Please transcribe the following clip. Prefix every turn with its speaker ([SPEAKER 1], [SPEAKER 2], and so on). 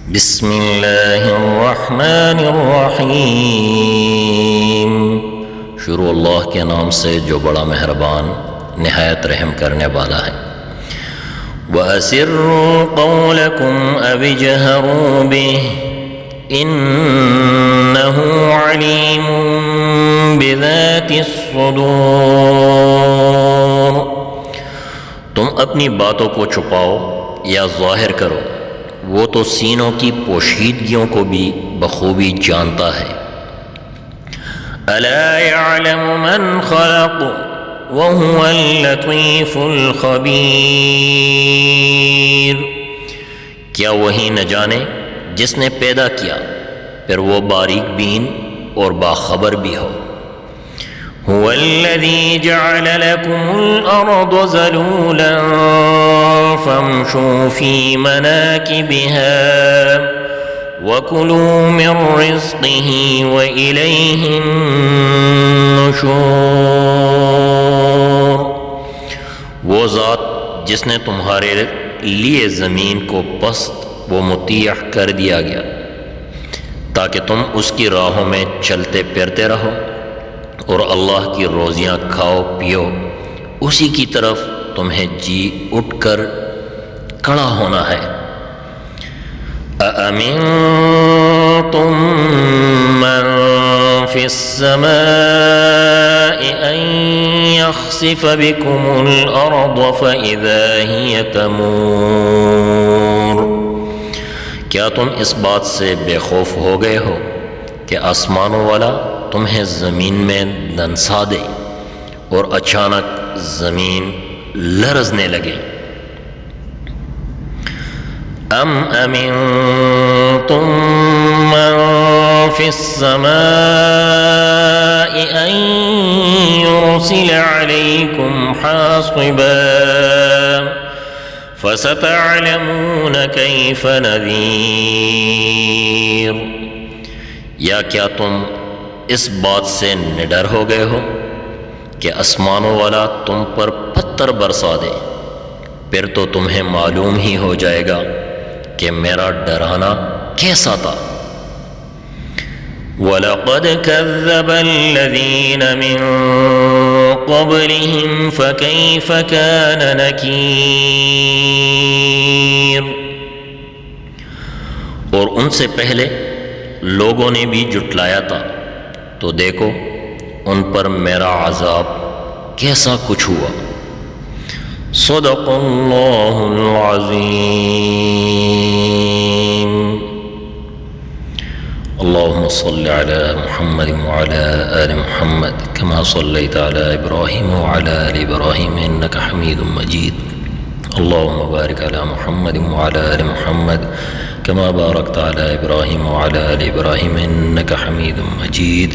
[SPEAKER 1] بسم اللہ الرحمن الرحیم۔ شروع اللہ کے نام سے جو بڑا مہربان نہایت رحم کرنے والا ہے۔ وَأَسِرُّوا قَوْلَكُمْ أَوِ اجْهَرُوا بِهِ إِنَّهُ عَلِيمٌ بِذَاتِ الصُّدُورِ۔ تم اپنی باتوں کو چھپاؤ یا ظاہر کرو، وہ تو سینوں کی پوشیدگیوں کو بھی بخوبی جانتا ہے۔ أَلَا يَعْلَمُ مَنْ خَلَقَ وَهُوَ اللَّطِيفُ الْخَبِيرُ۔ کیا وہی نہ جانے جس نے پیدا کیا، پھر وہ باریک بین اور باخبر بھی ہو۔ هُوَ الَّذِي جَعَلَ لَكُمُ الْأَرْضَ ذَلُولًا فَامْشُوا فِي مَنَاكِبِهَا وَكُلُوا مِنْ رِزْقِهِ وَإِلَيْهِ النُّشُورُ۔ وہ ذات جس نے تمہارے لیے زمین کو پست و مطیع کر دیا گیا تاکہ تم اس کی راہوں میں چلتے پھرتے رہو اور اللہ کی روزیاں کھاؤ پیو، اسی کی طرف تمہیں جی اٹھ کر کھڑا ہونا ہے۔ أَأَمِنْتُمْ مَنْ فِي السَّمَاءِ أَنْ يَخْسِفَ بِكُمُ الْأَرْضَ فَإِذَا هِيَ تَمُورُ۔ کیا تم اس بات سے بے خوف ہو گئے ہو کہ آسمانوں والا تمہیں زمین میں دنسا دے اور اچانک زمین لرزنے لگے؟ ام امنتم من فی السماء ان یرسل علیکم حاصبا فستعلمون کیف نذیر۔ یا کیا تم اس بات سے نڈر ہو گئے ہو کہ آسمانوں والا تم پر پتھر برسا دے، پھر تو تمہیں معلوم ہی ہو جائے گا کہ میرا ڈرانا کیسا تھا۔ وَلَقَدْ كَذَّبَ الَّذِينَ مِن قَبْلِهِمْ فَكَيْفَ كَانَ نَكِيرٌ۔ اور ان سے پہلے لوگوں نے بھی جھٹلایا تھا، تو دیکھو ان پر میرا عذاب کیسا کچھ ہوا۔ صدق اللہ العظیم۔ اللهم صل على محمد وعلى آل محمد كما صليت على إبراهيم وعلى آل إبراهيم إنك حميد مجيد۔ اللهم بارك على محمد وعلى آل محمد كما باركت على إبراهيم وعلى آل إبراهيم إنك حميد مجيد۔